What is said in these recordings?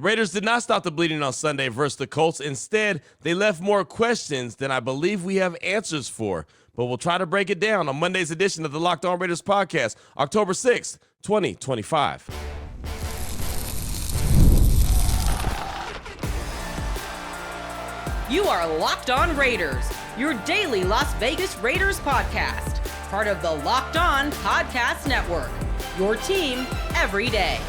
Raiders did not stop the bleeding on Sunday versus the Colts. Instead, they left more questions than I believe we have answers for. But we'll try to break it down on Monday's edition of the Locked On Raiders podcast, October 6th, 2025. You are Locked On Raiders, your daily Las Vegas Raiders podcast. Part of the Locked On Podcast Network, your team every day.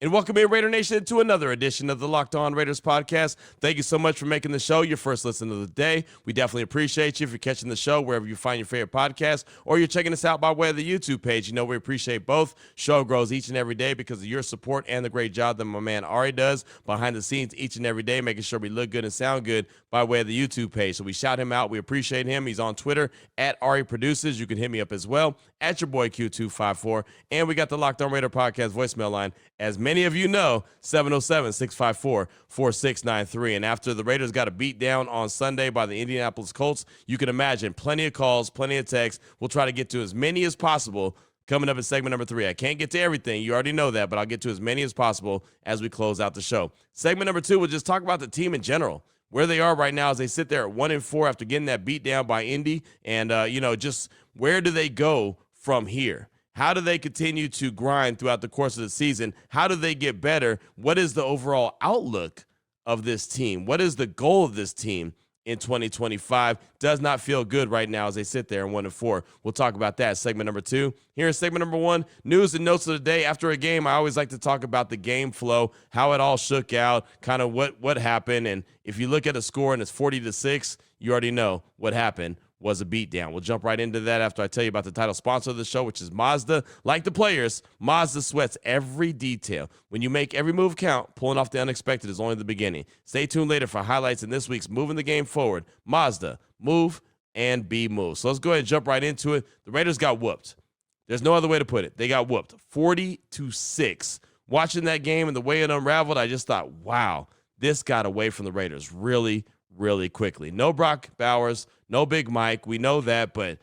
And welcome in, Raider Nation, to another edition of the Locked On Raiders podcast. Thank you so much for making the show your first listen of the day. We definitely appreciate you if you're catching the show wherever you find your favorite podcast, or you're checking us out by way of the YouTube page. You know we appreciate both. Show grows each and every day because of your support and the great job that my man Ari does behind the scenes each and every day, making sure we look good and sound good by way of the YouTube page. So we shout him out. We appreciate him. He's on Twitter at Ari Produces. You can hit me up as well at your boy Q254. And we got the Locked On Raider podcast voicemail line, as many of you know, 707-654-4693. And after the Raiders got a beat down on Sunday by the Indianapolis Colts, you can imagine plenty of calls, plenty of texts. We'll try to get to as many as possible coming up in segment number 3. I can't get to everything. You already know that, but I'll get to as many as possible as we close out the show. Segment number 2, we'll just talk about the team in general, where they are right now as they sit there at 1-4 after getting that beat down by Indy. And, just where do they go from here? How do they continue to grind throughout the course of the season? How do they get better? What is the overall outlook of this team? What is the goal of this team in 2025? Does not feel good right now as they sit there in 1-4. We'll talk about that segment number 2. Here in segment number 1, news and notes of the day. After a game, I always like to talk about the game flow, how it all shook out, kind of what happened. And if you look at a score and it's 40-6, you already know what happened was a beatdown. We'll jump right into that after I tell you about the title sponsor of the show, which is Mazda. Like the players, Mazda sweats every detail. When you make every move count, pulling off the unexpected is only the beginning. Stay tuned later for highlights in this week's Moving the Game Forward. Mazda, move and be moved. So let's go ahead and jump right into it. The Raiders got whooped. There's no other way to put it. They got whooped 40-6. Watching that game and the way it unraveled, I just thought, wow, this got away from the Raiders really quickly. No Brock Bowers, no Big Mike. We know that, but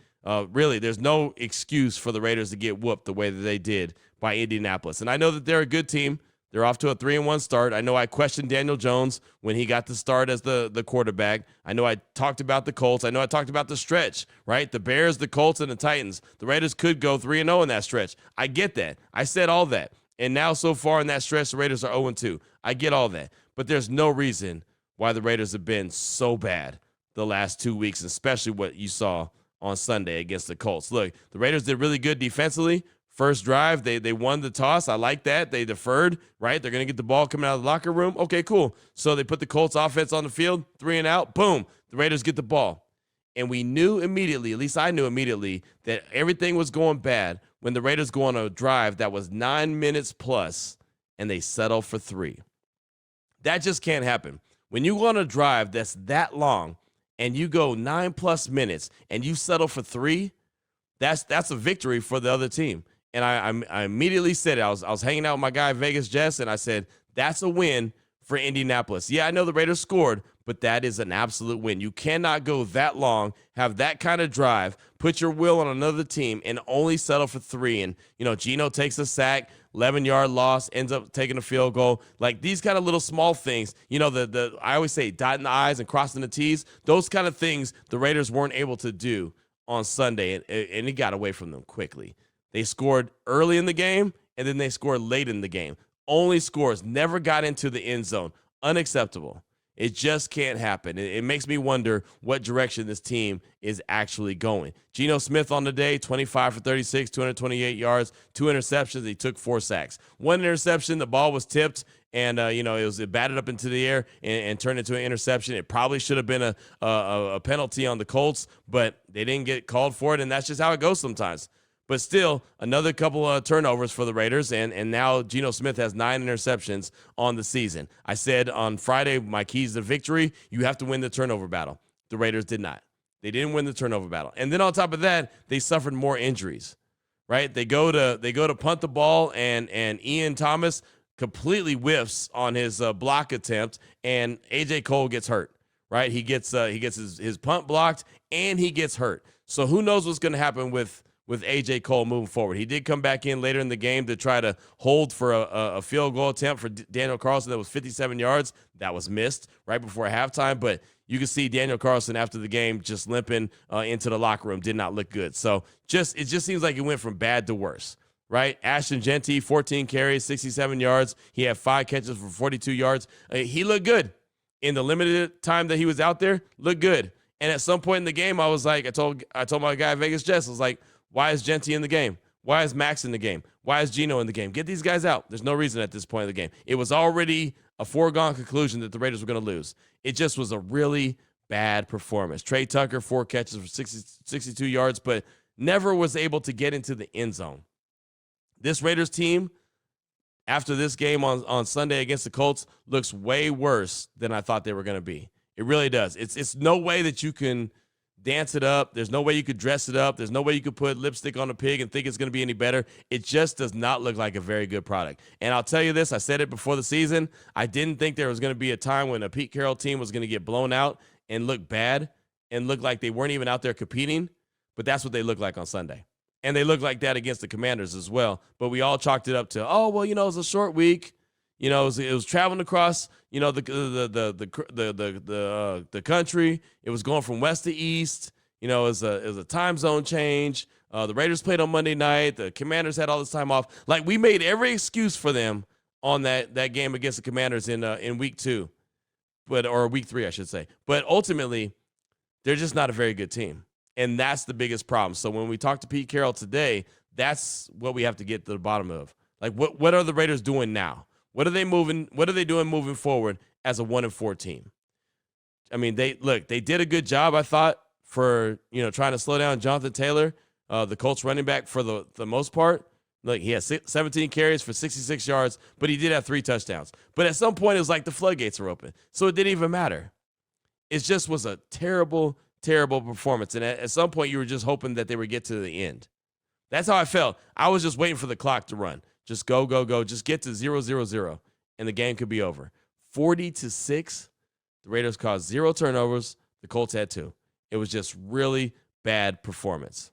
really there's no excuse for the Raiders to get whooped the way that they did by Indianapolis. And I know that they're a good team. They're off to a 3-1 start. I know I questioned Daniel Jones when he got the start as the quarterback. I know I talked about the Colts. I know I talked about the stretch, right? The Bears, the Colts, and the Titans. The Raiders could go 3-0 in that stretch. I get that. I said all that. And now so far in that stretch, the Raiders are 0-2. I get all that. But there's no reason why the Raiders have been so bad the last 2 weeks, especially what you saw on Sunday against the Colts. Look, the Raiders did really good defensively. First drive, they won the toss. I like that. They deferred, right? They're going to get the ball coming out of the locker room. Okay, cool. So they put the Colts offense on the field, 3 and out. Boom, the Raiders get the ball. And we knew immediately, at least I knew immediately, that everything was going bad when the Raiders go on a drive that was 9 minutes plus, and they settle for 3. That just can't happen. When you go on a drive that's that long and you go 9+ minutes and you settle for 3, that's a victory for the other team. And I immediately said it. I was hanging out with my guy Vegas Jess, and I said, that's a win for Indianapolis. Yeah, I know the Raiders scored, but that is an absolute win. You cannot go that long, have that kind of drive, put your will on another team, and only settle for 3. And, Geno takes a sack, 11-yard loss, ends up taking a field goal. Like these kind of little small things, I always say dotting the I's and crossing the T's. Those kind of things the Raiders weren't able to do on Sunday, and it got away from them quickly. They scored early in the game, and then they scored late in the game. Only scores, never got into the end zone. Unacceptable. It just can't happen. It makes me wonder what direction this team is actually going. Geno Smith on the day, 25 for 36, 228 yards, 2 interceptions. He took 4 sacks. 1 interception, the ball was tipped, and it batted up into the air and turned into an interception. It probably should have been a penalty on the Colts, but they didn't get called for it, and that's just how it goes sometimes. But still, another couple of turnovers for the Raiders, and now Geno Smith has 9 interceptions on the season. I said on Friday, my keys to victory, you have to win the turnover battle. The Raiders did not. They didn't win the turnover battle. And then on top of that, they suffered more injuries, right? They go to punt the ball, and Ian Thomas completely whiffs on his block attempt, and A.J. Cole gets hurt, right? He gets his punt blocked, and he gets hurt. So who knows what's going to happen with with A.J. Cole moving forward. He did come back in later in the game to try to hold for a field goal attempt for Daniel Carlson that was 57 yards. That was missed right before halftime, but you can see Daniel Carlson after the game just limping into the locker room. Did not look good. So it just seems like it went from bad to worse, right? Ashton Genty, 14 carries, 67 yards. He had 5 catches for 42 yards. He looked good. In the limited time that he was out there, looked good. And at some point in the game, I was like, I told my guy Vegas Jess, I was like, why is Genty in the game? Why is Max in the game? Why is Gino in the game? Get these guys out. There's no reason at this point in the game. It was already a foregone conclusion that the Raiders were going to lose. It just was a really bad performance. Trey Tucker, 4 catches for 62 yards, but never was able to get into the end zone. This Raiders team, after this game on Sunday against the Colts, looks way worse than I thought they were going to be. It really does. It's no way that you can dance it up. There's no way you could dress it up. There's no way you could put lipstick on a pig and think it's going to be any better. It just does not look like a very good product. And I'll tell you this, I said it before the season, I didn't think there was going to be a time when a Pete Carroll team was going to get blown out and look bad and look like they weren't even out there competing, but that's what they look like on Sunday. And they look like that against the Commanders as well. But we all chalked it up to, oh, well, it was a short week. It was traveling across, the country. It was going from west to east. It was a time zone change. The Raiders played on Monday night. The Commanders had all this time off. Like, we made every excuse for them on that game against the Commanders in week 2, or week 3, I should say. But ultimately, they're just not a very good team. And that's the biggest problem. So when we talk to Pete Carroll today, that's what we have to get to the bottom of. Like, what are the Raiders doing now? What are they doing moving forward as a 1-4 team? I mean, they did a good job, I thought, for trying to slow down Jonathan Taylor, the Colts running back for the most part. Like, he had 17 carries for 66 yards, but he did have 3 touchdowns. But at some point, it was like the floodgates were open, so it didn't even matter. It just was a terrible performance. And at some point, you were just hoping that they would get to the end. That's how I felt. I was just waiting for the clock to run. Just go. Just get to 0-0-0, and the game could be over. 40-6, the Raiders caused 0 turnovers. The Colts had 2. It was just really bad performance.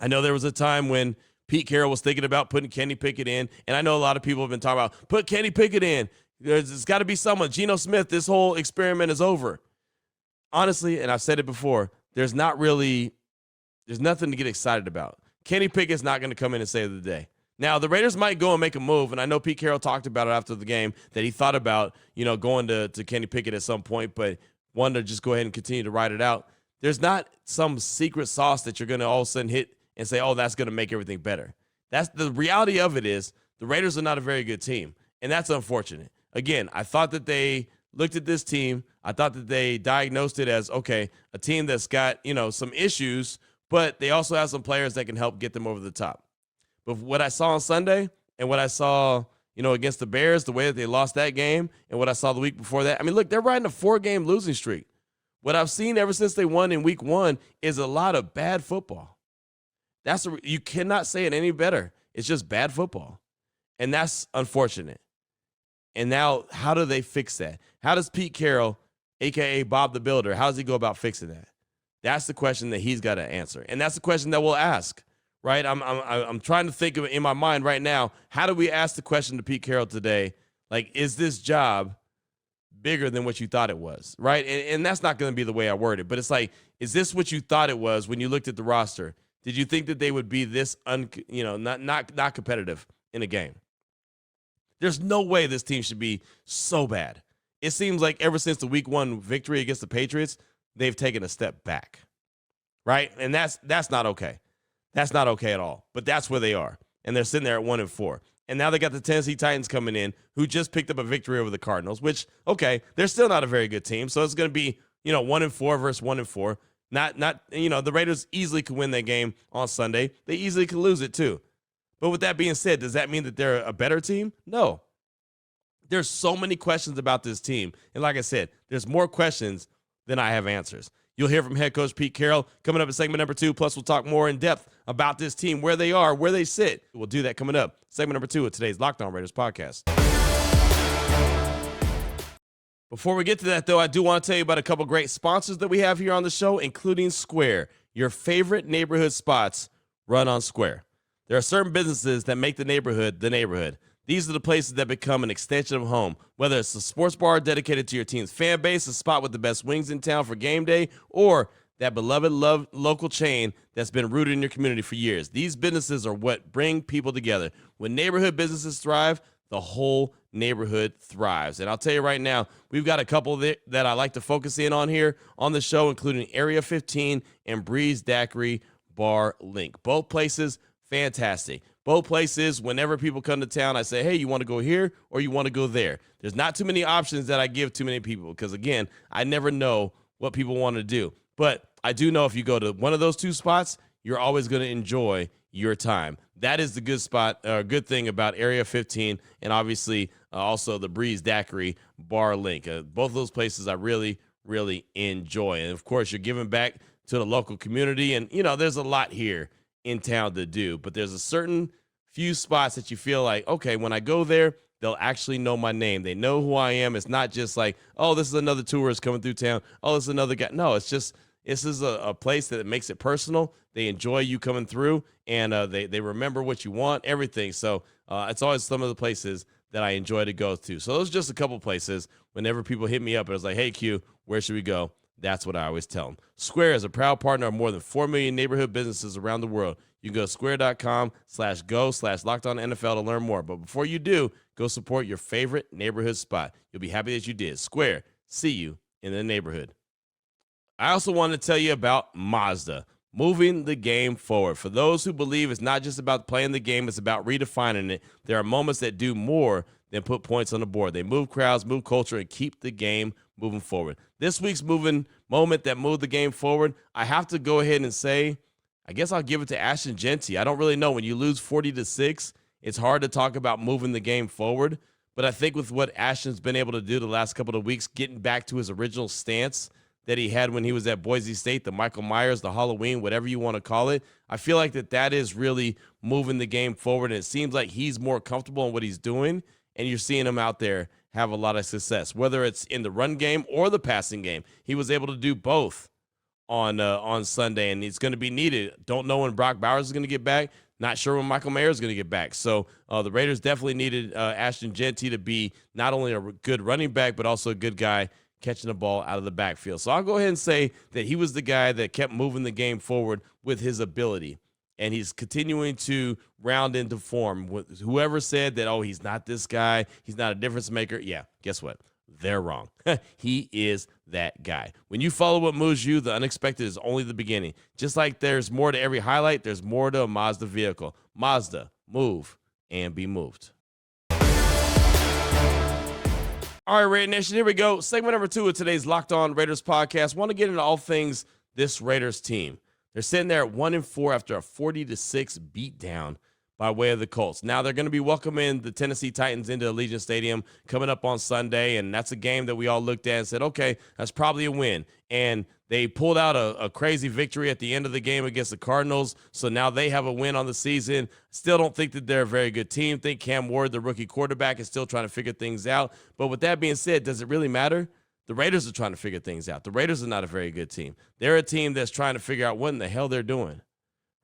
I know there was a time when Pete Carroll was thinking about putting Kenny Pickett in, and I know a lot of people have been talking about, put Kenny Pickett in. There's got to be someone. Geno Smith, this whole experiment is over. Honestly, and I've said it before, there's nothing to get excited about. Kenny Pickett's not going to come in and save the day. Now, the Raiders might go and make a move, and I know Pete Carroll talked about it after the game, that he thought about, going to Kenny Pickett at some point, but wanted to just go ahead and continue to ride it out. There's not some secret sauce that you're going to all of a sudden hit and say, oh, that's going to make everything better. That's the reality of it is the Raiders are not a very good team, and that's unfortunate. Again, I thought that they looked at this team. I thought that they diagnosed it as, okay, a team that's got, some issues, but they also have some players that can help get them over the top. But what I saw on Sunday and what I saw, against the Bears, the way that they lost that game, and what I saw the week before that, I mean, look, they're riding a 4-game losing streak. What I've seen ever since they won in week 1 is a lot of bad football. You cannot say it any better. It's just bad football. And that's unfortunate. And now, how do they fix that? How does Pete Carroll, a.k.a. Bob the Builder, how does he go about fixing that? That's the question that he's got to answer. And that's the question that we'll ask, right? I'm trying to think of it in my mind right now. How do we ask the question to Pete Carroll today? Like, is this job bigger than what you thought it was, right? And that's not going to be the way I word it. But it's like, is this what you thought it was when you looked at the roster? Did you think that they would be this, not competitive in a game? There's no way this team should be so bad. It seems like ever since the week 1 victory against the Patriots, they've taken a step back, right? And that's not okay. That's not okay at all. But that's where they are, and they're sitting there at 1-4. And now they got the Tennessee Titans coming in, who just picked up a victory over the Cardinals. Which, okay, they're still not a very good team, so it's going to be 1-4 versus 1-4. Not the Raiders easily could win that game on Sunday. They easily could lose it too. But with that being said, does that mean that they're a better team? No. There's so many questions about this team. And like I said, there's more questions than I have answers. You'll hear from head coach Pete Carroll coming up in segment number 2. Plus, we'll talk more in depth about this team, where they are, where they sit. We'll do that coming up. Segment number 2 of today's Locked On Raiders podcast. Before we get to that, though, I do want to tell you about a couple great sponsors that we have here on the show, including Square, your favorite neighborhood spots run on Square. There are certain businesses that make the neighborhood the neighborhood. These are the places that become an extension of home. Whether it's a sports bar dedicated to your team's fan base, a spot with the best wings in town for game day, or that beloved local chain that's been rooted in your community for years. These businesses are what bring people together. When neighborhood businesses thrive, the whole neighborhood thrives. And I'll tell you right now, we've got a couple that I like to focus in on here on the show, including Area 15 and Breeze Daiquiri Bar Link. Both places, fantastic. Both places, whenever people come to town, I say, hey, you want to go here or you want to go there? There's not too many options that I give too many people because, again, I never know what people want to do. But I do know if you go to one of those two spots, you're always going to enjoy your time. That is the good thing about Area 15 and obviously also the Breeze Daiquiri Bar Link. Both of those places I really, really enjoy. And, of course, you're giving back to the local community. And, there's a lot here in town to do, but there's a certain few spots that you feel like, okay, when I go there, they'll actually know my name. They know who I am. It's not just like, oh, this is another tourist coming through town. Oh, this is another guy. No, it's just, this is a place that makes it personal. They enjoy you coming through, and they remember what you want, everything. So it's always some of the places that I enjoy to go to. So those are just a couple places. Whenever people hit me up and it's like, hey, Q, where should we go? That's what I always tell them. Square is a proud partner of more than 4 million neighborhood businesses around the world. You can go to square.com/go/LockedOnNFL to learn more. But before you do, go support your favorite neighborhood spot. You'll be happy that you did. Square, see you in the neighborhood. I also want to tell you about Mazda, moving the game forward. For those who believe it's not just about playing the game, it's about redefining it. There are moments that do more than put points on the board. They move crowds, move culture, and keep the game moving forward. This week's moment that moved the game forward, I have to go ahead and say, I guess I'll give it to Ashton Genty. I don't really know. When you lose 40-6, it's hard to talk about moving the game forward. But I think with what Ashton's been able to do the last couple of weeks, getting back to his original stance that he had when he was at Boise State, the Michael Myers, the Halloween, whatever you want to call it, I feel like that is really moving the game forward. And it seems like he's more comfortable in what he's doing, and you're seeing him out there have a lot of success, whether it's in the run game or the passing game. He was able to do both on Sunday, and it's going to be needed. Don't know when Brock Bowers is going to get back. Not sure when Michael Myers is going to get back. So the Raiders definitely needed Ashton Genty to be not only a good running back, but also a good guy catching the ball out of the backfield. So I'll go ahead and say that he was the guy that kept moving the game forward with his ability. And he's continuing to round into form. Whoever said that, oh, he's not this guy, he's not a difference maker, yeah, guess what? They're wrong. He is that guy. When you follow what moves you, the unexpected is only the beginning. Just like there's more to every highlight, there's more to a Mazda vehicle. Mazda, move and be moved. All right, Raider Nation, here we go. Segment number 2 of today's Locked On Raiders podcast. Want to get into all things this Raiders team. They're sitting there at 1-4 after a 40-6 beatdown by way of the Colts. Now they're going to be welcoming the Tennessee Titans into Allegiant Stadium coming up on Sunday, and that's a game that we all looked at and said, okay, that's probably a win. And they pulled out a crazy victory at the end of the game against the Cardinals, so now they have a win on the season. Still don't think that they're a very good team. Think Cam Ward, the rookie quarterback, is still trying to figure things out. But with that being said, does it really matter? The Raiders are trying to figure things out. The Raiders are not a very good team. They're a team that's trying to figure out what in the hell they're doing,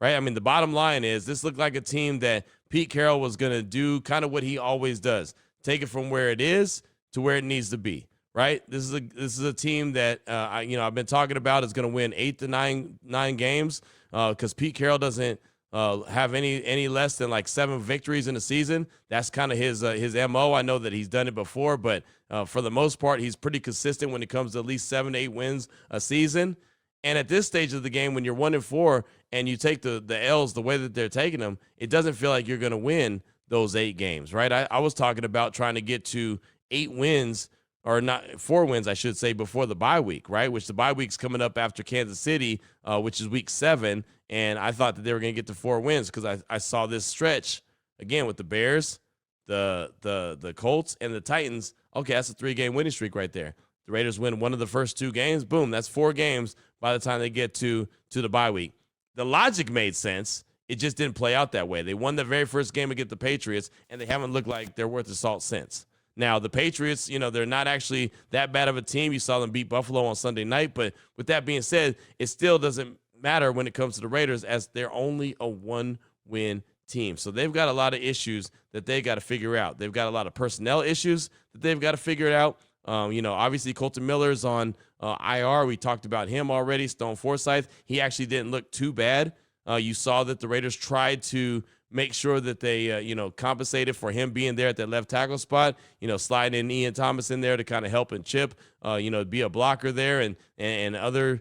right? I mean, the bottom line is this looked like a team that Pete Carroll was going to do kind of what he always does, take it from where it is to where it needs to be, right? This is a team that, I've been talking about is going to win 8 to 9 games because Pete Carroll doesn't have any less than like 7 victories in a season. That's kind of his MO. I know that he's done it before, but for the most part, he's pretty consistent when it comes to at least 7 to 8 wins a season. And at this stage of the game, when you're 1-4 and you take the L's the way that they're taking them, it doesn't feel like you're going to win those 8 games, right? I was talking about trying to get to 8 wins, or not 4 wins, I should say, before the bye week, right? Which the bye week's coming up after Kansas City, which is week 7. And I thought that they were going to get to 4 wins because I saw this stretch, again, with the Bears, the Colts, and the Titans. Okay, that's a 3-game winning streak right there. The Raiders win one of the first 2 games. Boom, that's 4 games by the time they get to the bye week. The logic made sense. It just didn't play out that way. They won the very first game against the Patriots, and they haven't looked like they're worth the salt since. Now, the Patriots, they're not actually that bad of a team. You saw them beat Buffalo on Sunday night. But with that being said, it still doesn't matter when it comes to the Raiders, as they're only a 1-win team. So they've got a lot of issues that they got to figure out. They've got a lot of personnel issues that they've got to figure it out. Obviously Colton Miller's on IR. We talked about him already. Stone Forsythe, he actually didn't look too bad. You saw that the Raiders tried to make sure that they, compensated for him being there at that left tackle spot, sliding in Ian Thomas in there to kind of help and chip, be a blocker there and other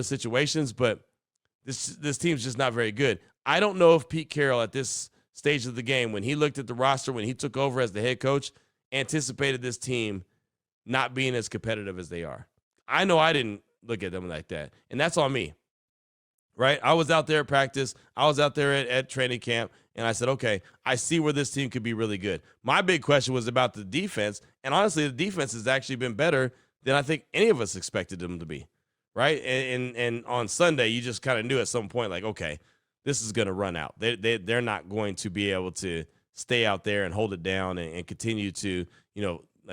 situations. But this team's just not very good. I don't know if Pete Carroll at this stage of the game, when he looked at the roster, when he took over as the head coach, anticipated this team not being as competitive as they are. I know I didn't look at them like that, and that's on me, right? I was out there at practice. I was out there at training camp, and I said, okay, I see where this team could be really good. My big question was about the defense, and honestly, the defense has actually been better than I think any of us expected them to be, right? And on Sunday, you just kind of knew at some point, like, okay, this is going to run out. They're not going to be able to stay out there and hold it down and continue to,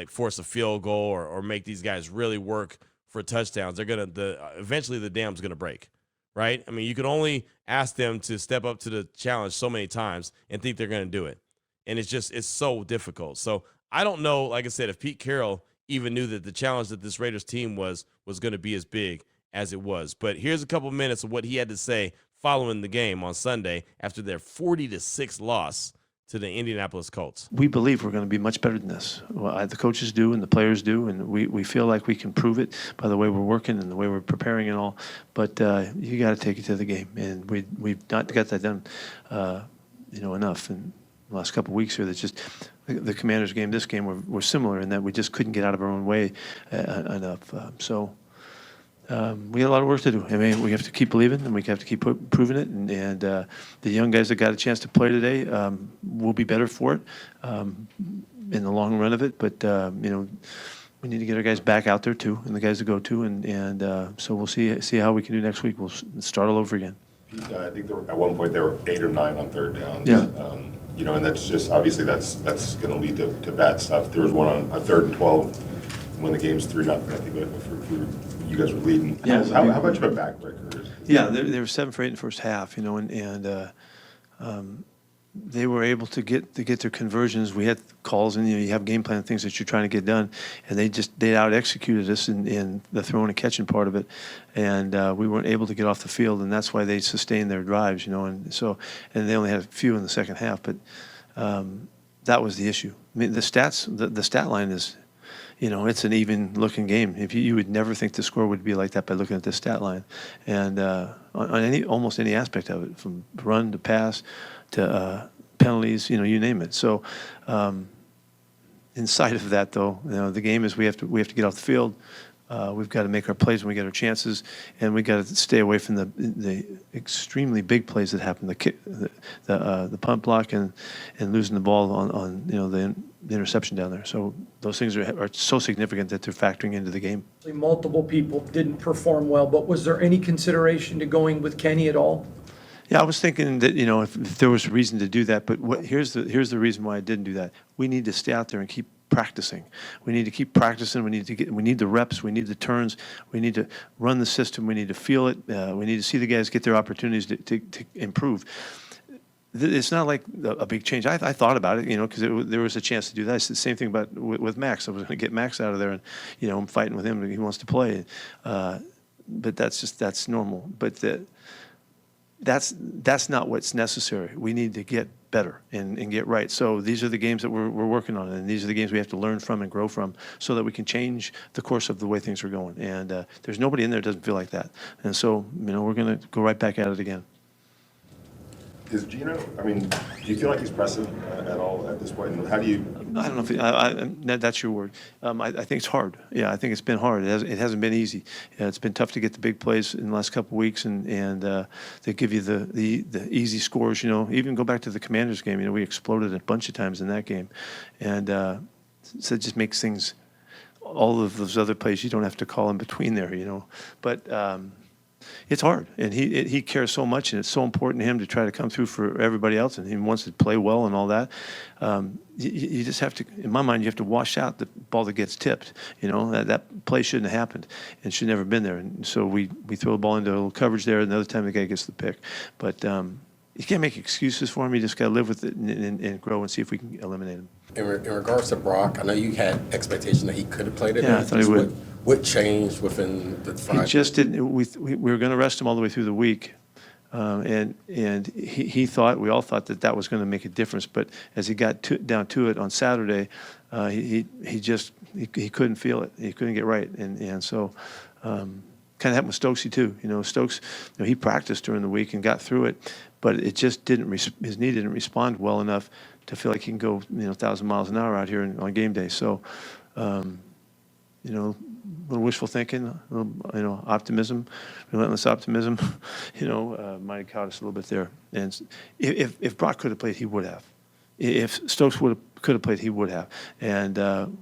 force a field goal or make these guys really work for touchdowns. They're going to eventually the dam's going to break, right? I mean, you can only ask them to step up to the challenge so many times and think they're going to do it. And it's so difficult. So I don't know, like I said, if Pete Carroll even knew that the challenge that this Raiders team was going to be as big as it was. But here's a couple minutes of what he had to say following the game on Sunday after their 40-6 loss to the Indianapolis Colts. We believe we're going to be much better than this. Well, the coaches do and the players do, and we feel like we can prove it by the way we're working and the way we're preparing and all. But you got to take it to the game, and we've not got that done, enough. And the last couple of weeks here, that's just the Commanders game, this game, were similar in that we just couldn't get out of our own way enough. We got a lot of work to do. I mean, we have to keep believing, and we have to keep proving it. And the young guys that got a chance to play today will be better for it in the long run of it. But we need to get our guys back out there too, and the guys to go to. And so we'll see how we can do next week. We'll start all over again. I think at one point they were 8 or 9 on third down. Yeah. And that's just obviously that's going to lead to bad stuff. There was one on a 3rd and 12 when the game's 3-0. I think for you guys were leading. Yeah. How much of a backbreaker is it? Yeah, they were 7 for 8 in the first half, and they were able to get their conversions. We had calls, and you have game plan things that you're trying to get done, and they out executed us in the throwing and catching part of it, and we weren't able to get off the field, and that's why they sustained their drives, and they only had a few in the second half, but that was the issue. I mean, the stat line is. It's an even-looking game. If you would never think the score would be like that by looking at the stat line, and on almost any aspect of it, from run to pass to penalties, you name it. So, inside of that, though, the game is we have to get off the field. We've got to make our plays when we get our chances, and we got to stay away from the extremely big plays that happen, the punt block and losing the ball on the interception down there. So those things are so significant that they're factoring into the game. Multiple people didn't perform well, but was there any consideration to going with Kenny at all? Yeah, I was thinking that if there was a reason to do that, but here's the reason why I didn't do that. We need to stay out there and keep practicing. We need to keep practicing. We need the reps. We need the turns. We need to run the system. We need to feel it. We need to see the guys get their opportunities to improve. It's not like a big change. I thought about it, because there was a chance to do that. It's the same thing with Max. I was going to get Max out of there, and I'm fighting with him. He wants to play, but that's normal. But that's not what's necessary. We need to get better and get right. So these are the games that we're working on, and these are the games we have to learn from and grow from, so that we can change the course of the way things are going. And there's nobody in there that doesn't feel like that. And so we're going to go right back at it again. Is Gino, do you feel like he's pressing at all at this point? And how do you... I don't know if that's your word. I think it's hard. Yeah, I think it's been hard. It hasn't been easy. It's been tough to get the big plays in the last couple of weeks, and they give you the easy scores. Even go back to the Commanders game. We exploded a bunch of times in that game, and so it just makes things. All of those other plays, you don't have to call in between there. But It's hard, and he cares so much, and it's so important to him to try to come through for everybody else, and he wants to play well and all that. You just have to, in my mind, you have to wash out the ball that gets tipped. That play shouldn't have happened and should never have been there. And so we throw the ball into a little coverage there. Another time the guy gets the pick, but you can't make excuses for him. You just got to live with it and grow and see if we can eliminate him. In regards to Brock, I know you had expectation that he could have played it. Yeah, I thought he would. What changed within the He Friday? just didn't. We were going to rest him all the way through the week, and he thought, we all thought that was going to make a difference. But as he got down to it on Saturday, he couldn't feel it. He couldn't get right, and so kind of happened with Stokesy too. Stokes, he practiced during the week and got through it, but it just didn't. His knee didn't respond well enough to feel like he can go 1,000 miles an hour out here on game day. So. A little wishful thinking, a little, optimism, relentless optimism, might have caught us a little bit there. And if Brock could have played, he would have. If Stokes could have played, he would have. And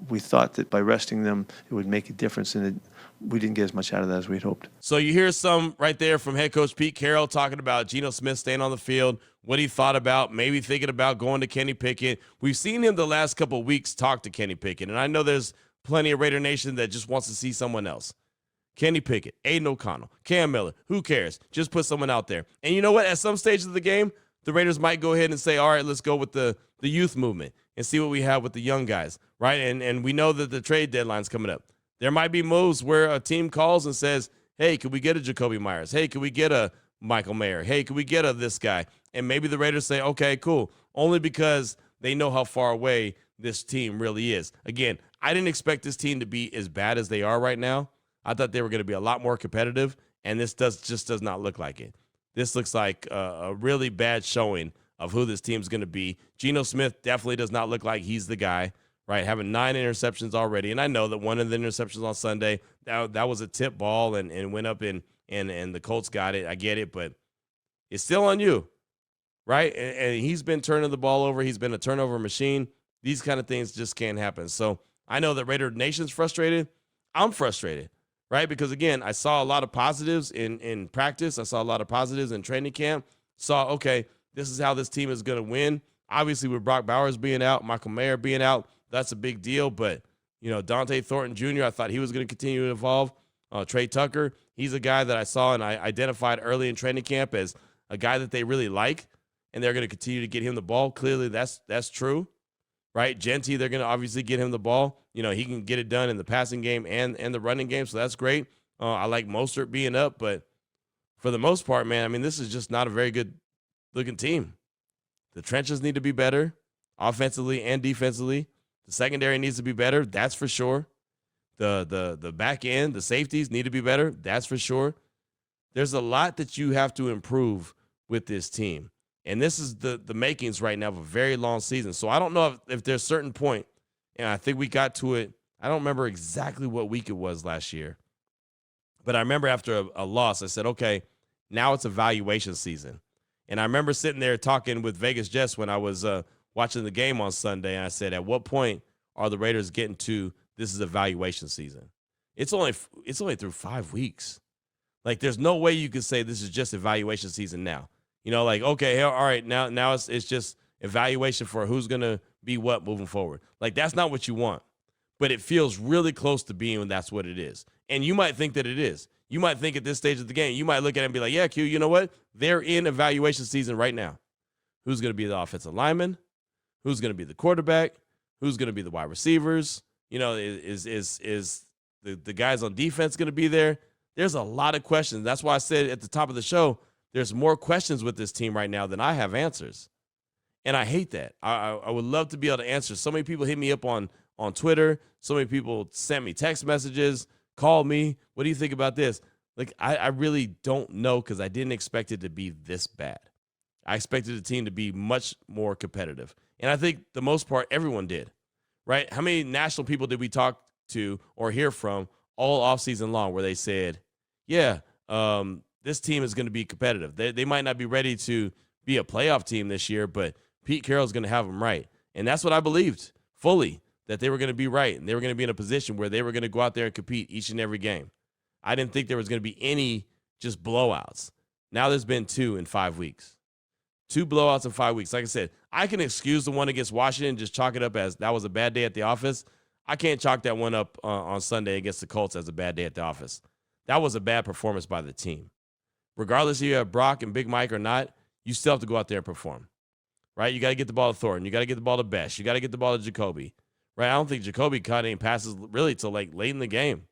we thought that by resting them, it would make a difference, and we didn't get as much out of that as we'd hoped. So you hear some right there from head coach Pete Carroll talking about Geno Smith staying on the field, what he thought about, maybe thinking about going to Kenny Pickett. We've seen him the last couple of weeks talk to Kenny Pickett, and I know there's plenty of Raider Nation that just wants to see someone else. Kenny Pickett, Aiden O'Connell, Cam Miller, who cares? Just put someone out there. And you know what? At some stage of the game, the Raiders might go ahead and say, all right, let's go with the youth movement and see what we have with the young guys, right? And we know that the trade deadline's coming up. There might be moves where a team calls and says, hey, could we get a Jacoby Myers? Hey, could we get a Michael Mayer? Hey, could we get a this guy? And maybe the Raiders say, okay, cool, only because they know how far away this team really is. Again, I didn't expect this team to be as bad as they are right now. I thought they were going to be a lot more competitive, and this just does not look like it. This looks like a really bad showing of who this team's going to be. Geno Smith definitely does not look like he's the guy, right? Having 9 interceptions already, and I know that one of the interceptions on Sunday, that was a tip ball and went up and the Colts got it. I get it, but it's still on you, right? And he's been turning the ball over. He's been a turnover machine. These kind of things just can't happen. So I know that Raider Nation's frustrated. I'm frustrated, right? Because, again, I saw a lot of positives in practice. I saw a lot of positives in training camp. Saw, okay, this is how this team is going to win. Obviously, with Brock Bowers being out, Michael Mayer being out, that's a big deal. But, Dante Thornton Jr., I thought he was going to continue to evolve. Trey Tucker, he's a guy that I saw and I identified early in training camp as a guy that they really like, and they're going to continue to get him the ball. Clearly, that's true. Right, Genty, they're going to obviously get him the ball. He can get it done in the passing game and the running game, so that's great. I like Mostert being up, but for the most part, man, I mean, this is just not a very good-looking team. The trenches need to be better, offensively and defensively. The secondary needs to be better, that's for sure. The back end, the safeties need to be better, that's for sure. There's a lot that you have to improve with this team. And this is the makings right now of a very long season. So I don't know if there's a certain point, and I think we got to it. I don't remember exactly what week it was last year. But I remember after a loss, I said, okay, now it's evaluation season. And I remember sitting there talking with Vegas Jets when I was watching the game on Sunday, and I said, at what point are the Raiders getting to this is evaluation season? It's only through 5 weeks. Like, there's no way you could say this is just evaluation season now. Okay, all right, now it's just evaluation for who's going to be what moving forward. Like, that's not what you want. But it feels really close to being when that's what it is. And you might think that it is. You might think at this stage of the game, you might look at it and be like, yeah, Q, you know what? They're in evaluation season right now. Who's going to be the offensive lineman? Who's going to be the quarterback? Who's going to be the wide receivers? Is the guys on defense going to be there? There's a lot of questions. That's why I said at the top of the show, there's more questions with this team right now than I have answers. And I hate that. I would love to be able to answer. So many people hit me up on Twitter. So many people sent me text messages, call me. What do you think about this? Like, I really don't know because I didn't expect it to be this bad. I expected the team to be much more competitive. And I think the most part, everyone did, right? How many national people did we talk to or hear from all offseason long where they said, yeah, this team is going to be competitive. They might not be ready to be a playoff team this year, but Pete Carroll's going to have them right. And that's what I believed fully, that they were going to be right. And they were going to be in a position where they were going to go out there and compete each and every game. I didn't think there was going to be any just blowouts. Now there's been 2 in 5 weeks. 2 blowouts in 5 weeks. Like I said, I can excuse the one against Washington, just chalk it up as that was a bad day at the office. I can't chalk that one up on Sunday against the Colts as a bad day at the office. That was a bad performance by the team. Regardless if you have Brock and Big Mike or not, you still have to go out there and perform, right? You got to get the ball to Thornton. You got to get the ball to Best. You got to get the ball to Jacoby, right? I don't think Jacoby caught any passes really till like late in the game.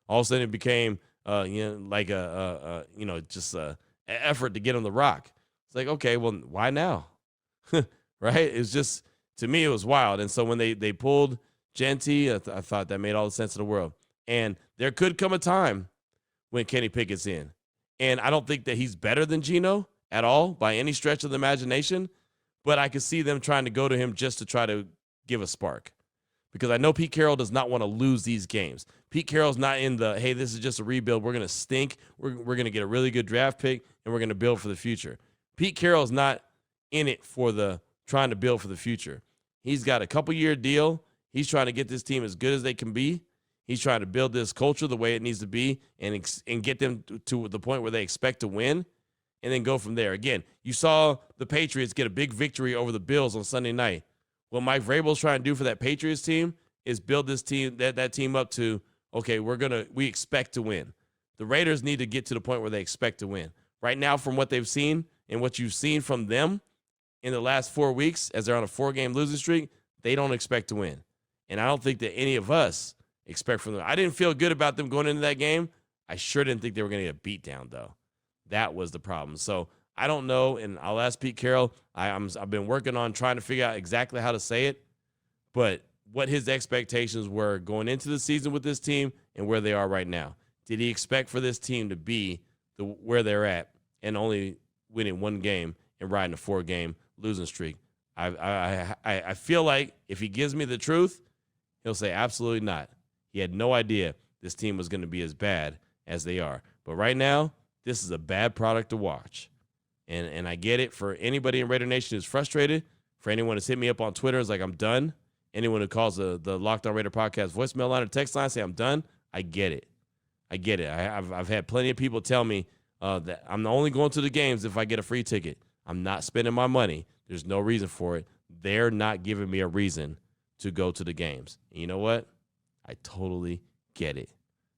All of a sudden it became, like just an effort to get him the rock. It's like, okay, well, why now? Right? It's just, to me, it was wild. And so when they pulled Genty, I thought that made all the sense in the world. And there could come a time when Kenny Pickett's in. And I don't think that he's better than Geno at all by any stretch of the imagination, but I could see them trying to go to him just to try to give a spark. Because I know Pete Carroll does not want to lose these games. Pete Carroll's not in the, hey, this is just a rebuild. We're going to stink. We're going to get a really good draft pick, and we're going to build for the future. Pete Carroll's not in it for the trying to build for the future. He's got a couple-year deal. He's trying to get this team as good as they can be. He's trying to build this culture the way it needs to be and get them to the point where they expect to win and then go from there. Again, you saw the Patriots get a big victory over the Bills on Sunday night. What Mike Vrabel's trying to do for that Patriots team is build this team, that team up to, okay, we expect to win. The Raiders need to get to the point where they expect to win. Right now, from what they've seen and what you've seen from them in the last 4 weeks as they're on a 4-game losing streak, they don't expect to win. And I don't think that any of us expect from them. I didn't feel good about them going into that game. I sure didn't think they were going to get a beat down, though. That was the problem. So I don't know, and I'll ask Pete Carroll. I've been working on trying to figure out exactly how to say it, but what his expectations were going into the season with this team and where they are right now. Did he expect for this team to be where they're at and only winning 1 game and riding a 4-game losing streak? I feel like if he gives me the truth, he'll say absolutely not. He had no idea this team was going to be as bad as they are. But right now, this is a bad product to watch. And I get it for anybody in Raider Nation who's frustrated, for anyone who's hit me up on Twitter is like, I'm done. Anyone who calls the Locked On Raider podcast voicemail line or text line, say I'm done. I get it. I've had plenty of people tell me that I'm only going to the games if I get a free ticket. I'm not spending my money. There's no reason for it. They're not giving me a reason to go to the games. And you know what? I totally get it.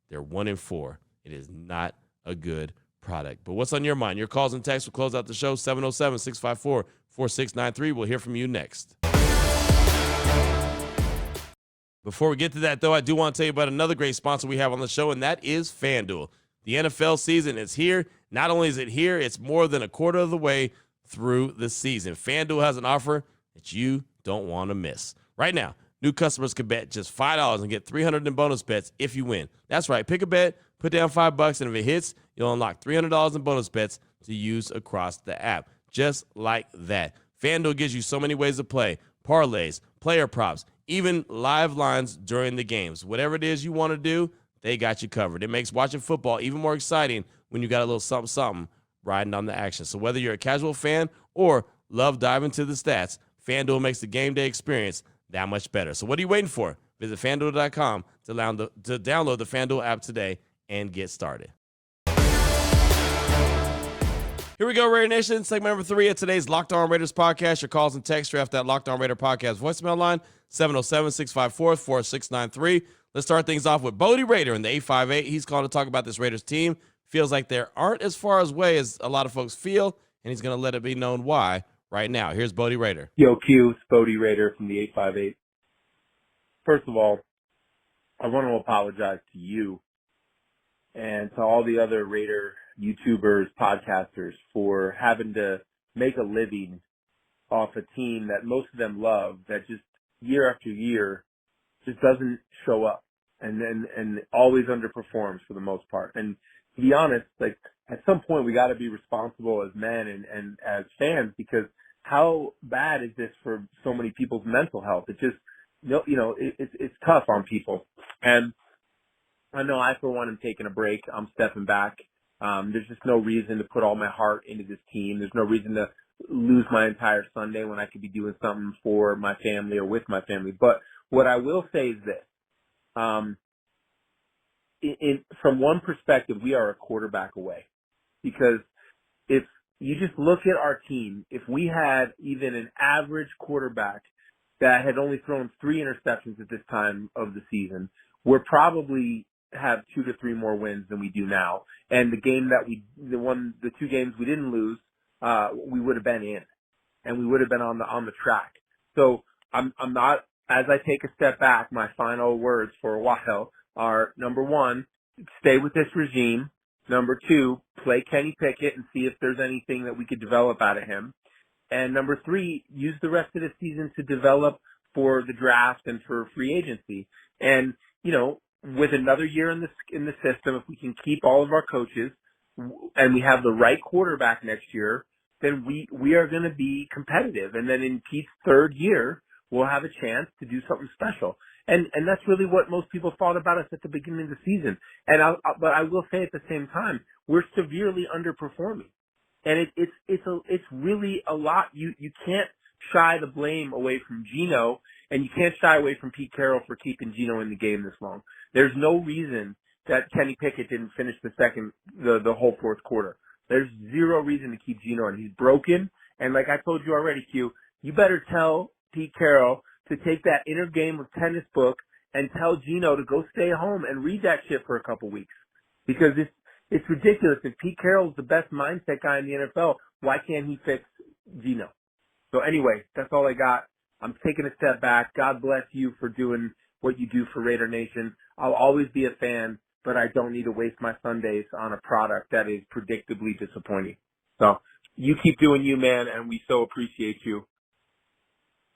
They're 1-4. It is not a good product. But what's on your mind? Your calls and texts will close out the show. 707-654-4693. We'll hear from you next. Before we get to that, though, I do want to tell you about another great sponsor we have on the show, and that is FanDuel. The NFL season is here. Not only is it here, it's more than a quarter of the way through the season. FanDuel has an offer that you don't want to miss. Right now, new customers can bet just $5 and get $300 in bonus bets if you win. That's right. Pick a bet, put down $5, and if it hits, you'll unlock $300 in bonus bets to use across the app. Just like that. FanDuel gives you so many ways to play. Parlays, player props, even live lines during the games. Whatever it is you want to do, they got you covered. It makes watching football even more exciting when you got a little something riding on the action. So whether you're a casual fan or love diving to the stats, FanDuel makes the game day experience that much better. So what are you waiting for? Visit FanDuel.com to download the FanDuel app today and get started. Here we go, Raider Nation. Segment number 3 of today's Locked On Raiders podcast. Your calls and texts are after that Locked On Raider podcast voicemail line, 707-654-4693. Let's start things off with Bodie Raider in the 858. He's calling to talk about this Raiders team. Feels like they aren't as far away as a lot of folks feel, and he's going to let it be known why right now. Here's Bodie Raider. Yo, Q, it's Bodie Raider from the 858. First of all, I want to apologize to you and to all the other Raider YouTubers, podcasters for having to make a living off a team that most of them love, that just year after year just doesn't show up and always underperforms for the most part. And to be honest, like at some point we got to be responsible as men and as fans, because how bad is this for so many people's mental health? It just, it's tough on people. And I know I, for one, am taking a break. I'm stepping back. There's just no reason to put all my heart into this team. There's no reason to lose my entire Sunday when I could be doing something for my family or with my family. But what I will say is this. From one perspective, we are a quarterback away. because if you just look at our team, if we had even an average quarterback that had only thrown 3 interceptions at this time of the season, we're probably have 2 to 3 more wins than we do now. And the 2 games we didn't lose, we would have been in, and we would have been on the track. So I'm not, as I take a step back, my final words for a while are, number 1, stay with this regime. Number 2, play Kenny Pickett and see if there's anything that we could develop out of him. And number 3, use the rest of the season to develop for the draft and for free agency. And, with another year in the system, if we can keep all of our coaches and we have the right quarterback next year, then we are going to be competitive. And then in Pete's 3rd year, we'll have a chance to do something special. And that's really what most people thought about us at the beginning of the season. But I will say at the same time, we're severely underperforming. And it's really a lot. You can't shy the blame away from Geno, and you can't shy away from Pete Carroll for keeping Geno in the game this long. There's no reason that Kenny Pickett didn't finish the whole 4th quarter. There's zero reason to keep Geno, and he's broken. And like I told you already, Q, you better tell Pete Carroll to take that inner game of tennis book and tell Geno to go stay home and read that shit for a couple weeks. Because it's ridiculous. If Pete Carroll's the best mindset guy in the NFL, why can't he fix Geno? So anyway, that's all I got. I'm taking a step back. God bless you for doing what you do for Raider Nation. I'll always be a fan, but I don't need to waste my Sundays on a product that is predictably disappointing. So you keep doing you, man, and we so appreciate you.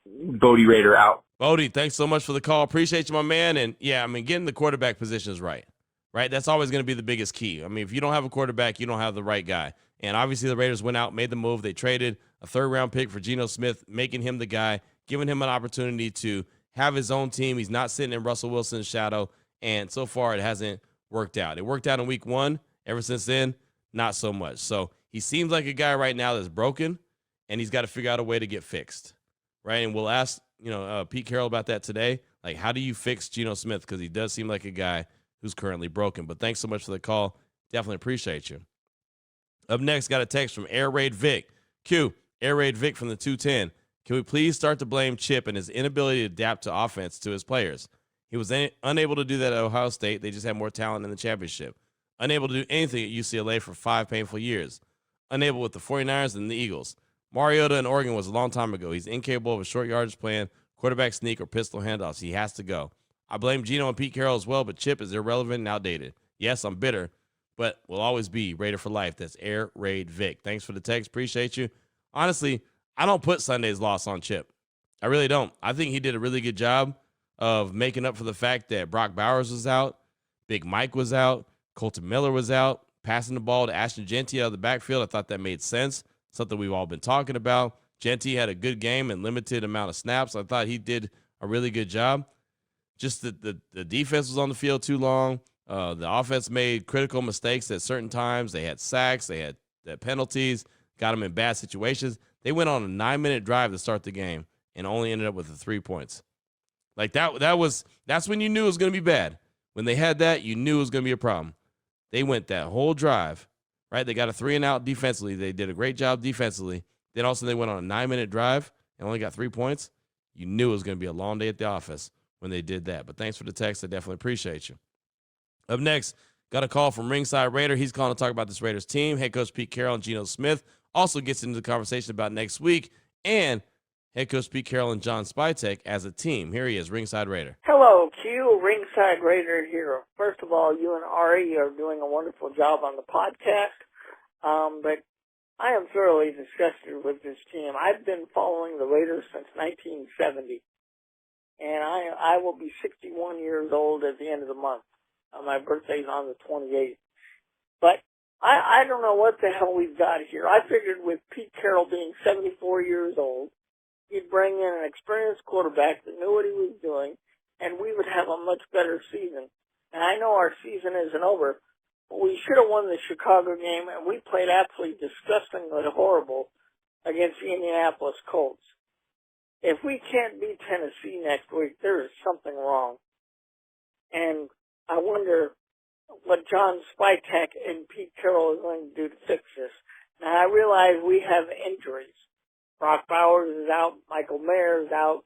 Bodie Raider out. Bodie, thanks so much for the call. Appreciate you, my man. And yeah, getting the quarterback positions right? That's always going to be the biggest key. If you don't have a quarterback, you don't have the right guy. And obviously the Raiders went out, made the move. They traded a 3rd-round pick for Geno Smith, making him the guy, giving him an opportunity to have his own team. He's not sitting in Russell Wilson's shadow. And so far it hasn't worked out. It worked out in week 1. Ever since then, not so much. So he seems like a guy right now that's broken, and he's got to figure out a way to get fixed. Right. And we'll ask, Pete Carroll about that today. Like, how do you fix Geno Smith? Because he does seem like a guy who's currently broken. But thanks so much for the call. Definitely appreciate you. Up next, got a text from Air Raid Vic. Q, Air Raid Vic from the 210. Can we please start to blame Chip and his inability to adapt to offense to his players? He was unable to do that at Ohio State. They just had more talent in the championship. Unable to do anything at UCLA for 5 painful years. Unable with the 49ers and the Eagles. Mariota in Oregon was a long time ago. He's incapable of a short yardage plan, quarterback sneak, or pistol handoffs. He has to go. I blame Geno and Pete Carroll as well, but Chip is irrelevant and outdated. Yes, I'm bitter, but will always be Raider for life. That's Air Raid Vic. Thanks for the text. Appreciate you. Honestly, I don't put Sunday's loss on Chip. I really don't. I think he did a really good job of making up for the fact that Brock Bowers was out, Big Mike was out, Colton Miller was out, passing the ball to Ashton Genty out of the backfield. I thought that made sense. Something we've all been talking about. Genty had a good game and limited amount of snaps. I thought he did a really good job. Just the defense was on the field too long. The offense made critical mistakes at certain times. They had sacks. They had penalties. Got them in bad situations. They went on a 9-minute drive to start the game and only ended up with the 3 points. Like that's when you knew it was going to be bad. When they had that, you knew it was going to be a problem. They went that whole drive. Right, they got a 3-and-out defensively. They did a great job defensively. Then also they went on a 9-minute drive and only got 3 points. You knew it was going to be a long day at the office when they did that. But thanks for the text. I definitely appreciate you. Up next, got a call from Ringside Raider. He's calling to talk about this Raiders team. Head coach Pete Carroll and Geno Smith also gets into the conversation about next week, and head coach Pete Carroll and John Spytek as a team. Here he is, Ringside Raider. Hello, Q, Ringside Raider here. First of all, you and Ari are doing a wonderful job on the podcast, but I am thoroughly disgusted with this team. I've been following the Raiders since 1970, and I will be 61 years old at the end of the month. My birthday's on the 28th. But I don't know what the hell we've got here. I figured with Pete Carroll being 74 years old, he'd bring in an experienced quarterback that knew what he was doing, and we would have a much better season. And I know our season isn't over, but we should have won the Chicago game, and we played absolutely disgustingly horrible against the Indianapolis Colts. If we can't beat Tennessee next week, there is something wrong. And I wonder what John Spytek and Pete Carroll are going to do to fix this. Now, I realize we have injuries. Brock Bowers is out, Michael Mayer is out,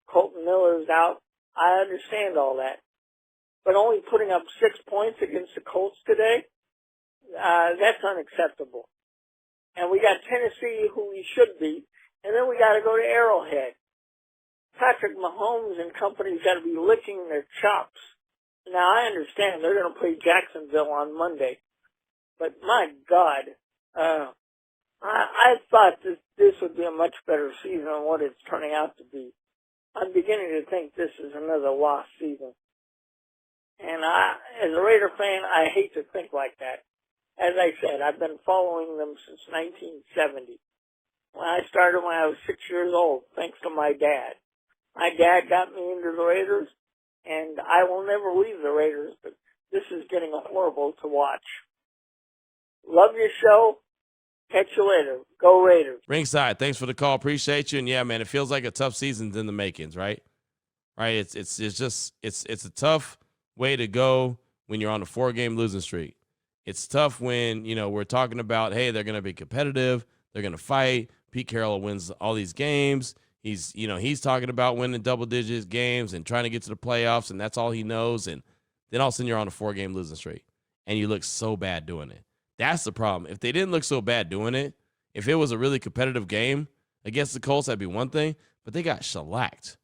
Colton Miller is out. I understand all that. But only putting up 6 points against the Colts today, that's unacceptable. And we got Tennessee, who we should beat, and then we got to go to Arrowhead. Patrick Mahomes and company's got to be licking their chops. Now, I understand they're going to play Jacksonville on Monday, but my God, I thought this would be a much better season than what it's turning out to be. I'm beginning to think this is another lost season. And as a Raider fan, I hate to think like that. As I said, I've been following them since 1970. When I started when I was 6 years old, thanks to my dad. My dad got me into the Raiders, and I will never leave the Raiders, but this is getting horrible to watch. Love your show. Catch you later. Go Raiders. Ringside, thanks for the call. Appreciate you. And yeah, man, it feels like a tough season's in the makings, right? Right. It's a tough way to go when you're on a 4-game losing streak. It's tough when, we're talking about, hey, they're going to be competitive. They're going to fight. Pete Carroll wins all these games. He's talking about winning double-digit games and trying to get to the playoffs, and that's all he knows. And then all of a sudden you're on a 4-game losing streak, and you look so bad doing it. That's the problem. If they didn't look so bad doing it, if it was a really competitive game against the Colts, that'd be one thing. But they got shellacked,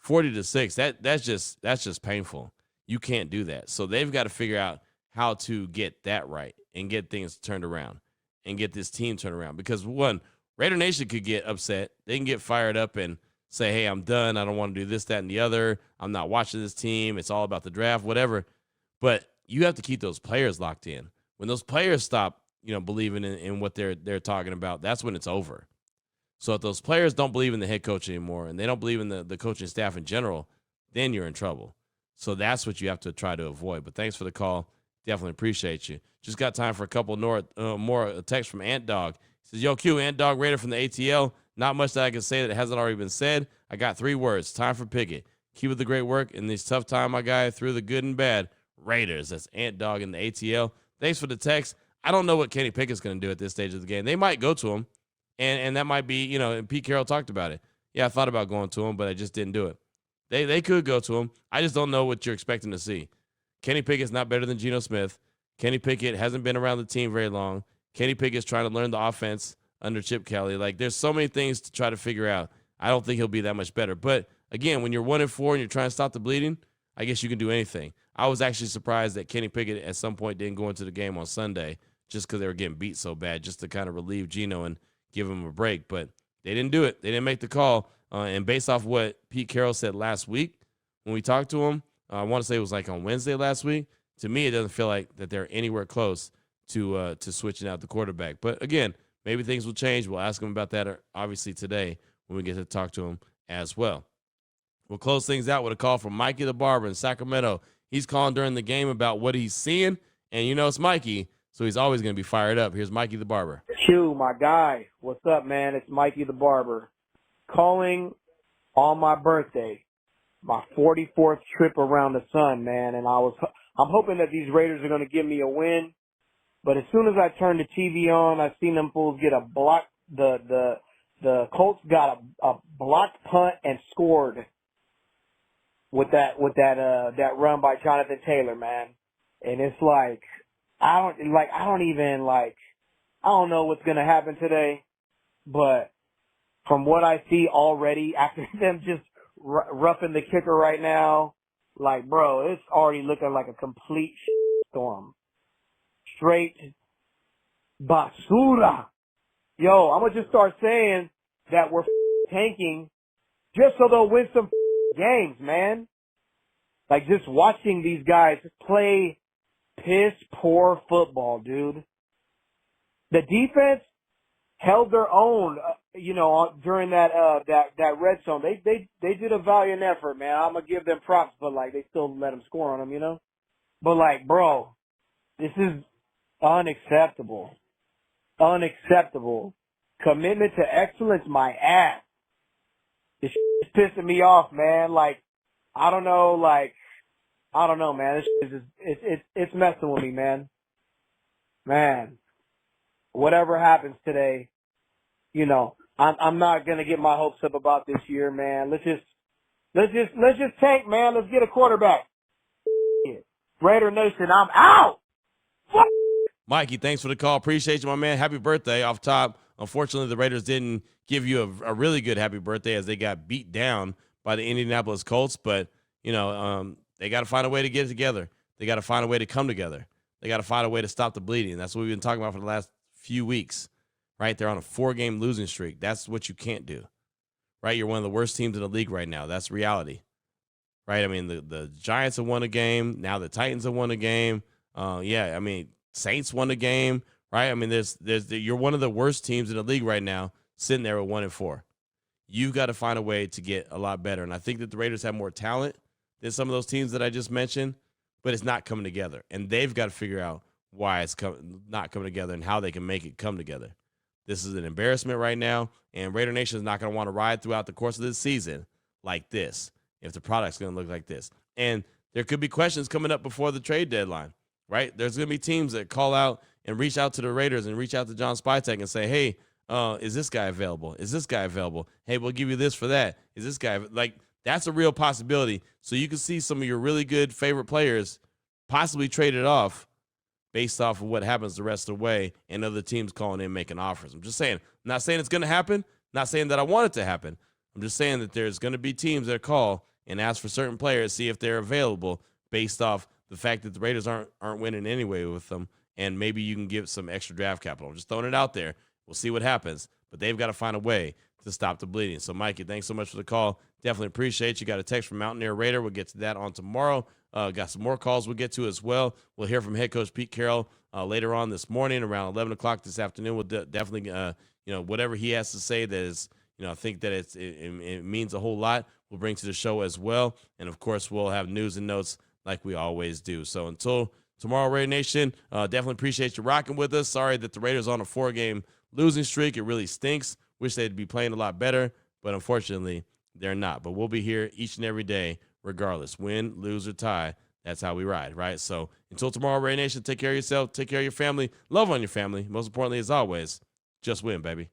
40-6. That's just painful. You can't do that. So they've got to figure out how to get that right and get things turned around and get this team turned around. Because one, Raider Nation could get upset. They can get fired up and say, hey, I'm done. I don't want to do this, that, and the other. I'm not watching this team. It's all about the draft, whatever. But you have to keep those players locked in. When those players stop, believing in what they're talking about, that's when it's over. So if those players don't believe in the head coach anymore and they don't believe in the coaching staff in general, then you're in trouble. So that's what you have to try to avoid. But thanks for the call. Definitely appreciate you. Just got time for a couple more texts from Ant Dog. He says, yo, Q, Ant Dog Raider from the ATL. Not much that I can say that hasn't already been said. I got 3 words. Time for Pickett. Keep up the great work in this tough time, my guy, through the good and bad. Raiders. That's Ant Dog in the ATL. Thanks for the text. I don't know what Kenny Pickett's going to do at this stage of the game. They might go to him, and that might be, and Pete Carroll talked about it. Yeah, I thought about going to him, but I just didn't do it. They could go to him. I just don't know what you're expecting to see. Kenny Pickett's not better than Geno Smith. Kenny Pickett hasn't been around the team very long. Kenny Pickett's trying to learn the offense under Chip Kelly. Like, there's so many things to try to figure out. I don't think he'll be that much better. But, again, when you're 1-4 and you're trying to stop the bleeding, I guess you can do anything. I was actually surprised that Kenny Pickett at some point didn't go into the game on Sunday just because they were getting beat so bad, just to kind of relieve Geno and give him a break. But they didn't do it. They didn't make the call. And based off what Pete Carroll said last week when we talked to him, I want to say it was like on Wednesday last week, to me it doesn't feel like that they're anywhere close to switching out the quarterback. But, again, maybe things will change. We'll ask him about that, obviously, today when we get to talk to him as well. We'll close things out with a call from Mikey the Barber in Sacramento. He's calling during the game about what he's seeing, and it's Mikey, so he's always going to be fired up. Here's Mikey the Barber. Q, my guy. What's up, man? It's Mikey the Barber. Calling on my birthday, my 44th trip around the sun, man, and I'm hoping that these Raiders are going to give me a win, but as soon as I turned the TV on, I seen them fools get a block. The Colts got a blocked punt and scored with that run by Jonathan Taylor, man. And it's like, I don't know what's going to happen today, but from what I see already after them just roughing the kicker right now, like, bro, it's already looking like a complete storm. Straight basura. Yo, I'm going to just start saying that we're tanking just so they'll win some games, man. Like, just watching these guys play piss poor football, dude. The defense held their own, during that red zone. They did a valiant effort, man. I'm gonna give them props, but like they still let them score on them, But like, bro, this is unacceptable. Unacceptable. Commitment to excellence, my ass. This is pissing me off, man. Like, I don't know, like, I don't know, man. It's messing with me, man. Man, whatever happens today, you know, I'm not gonna get my hopes up about this year, man. Let's just tank, man. Let's get a quarterback. Raider Nation, I'm out. Mikey, thanks for the call. Appreciate you, my man. Happy birthday off top. Unfortunately, the Raiders didn't give you a really good happy birthday as they got beat down by the Indianapolis Colts. But, you know, they got to find a way to get it together. They got to find a way to come together. They got to find a way to stop the bleeding. That's what we've been talking about for the last few weeks, right? They're on a 4-game losing streak. That's what you can't do, right? You're one of the worst teams in the league right now. That's reality, right? I mean, the Giants have won a game. Now the Titans have won a game. Saints won a game, right? I mean, you're one of the worst teams in the league right now, sitting there at 1-4. You've got to find a way to get a lot better. And I think that the Raiders have more talent than some of those teams that I just mentioned, but it's not coming together. And they've got to figure out why it's not coming together and how they can make it come together. This is an embarrassment right now, and Raider Nation is not going to want to ride throughout the course of this season like this if the product's going to look like this. And there could be questions coming up before the trade deadline, right? There's going to be teams that call out and reach out to the Raiders and reach out to John Spytek and say, hey, is this guy available? Is this guy available? Hey, we'll give you this for that. Is this guy like that's a real possibility. So you can see some of your really good favorite players possibly traded off based off of what happens the rest of the way and other teams calling in making offers. I'm just saying, I'm not saying it's going to happen. Not saying that I want it to happen. I'm just saying that there's going to be teams that call and ask for certain players, see if they're available based off the fact that the Raiders aren't winning anyway with them, and maybe you can give some extra draft capital. I'm just throwing it out there. We'll see what happens, but they've got to find a way to stop the bleeding. So, Mikey, thanks so much for the call. Definitely appreciate you. Got a text from Mountaineer Raider. We'll get to that on tomorrow. Got some more calls we'll get to as well. We'll hear from head coach Pete Carroll later on this morning around 11 o'clock this afternoon. We'll definitely, whatever he has to say that is, I think that it means a whole lot, we'll bring to the show as well. And, of course, we'll have news and notes like we always do. So until tomorrow, Raider Nation, definitely appreciate you rocking with us. Sorry that the Raiders are on a 4-game losing streak. It really stinks. Wish they'd be playing a lot better, but unfortunately, they're not. But we'll be here each and every day regardless. Win, lose, or tie, that's how we ride, right? So until tomorrow, Raider Nation, take care of yourself, take care of your family, love on your family. Most importantly, as always, just win, baby.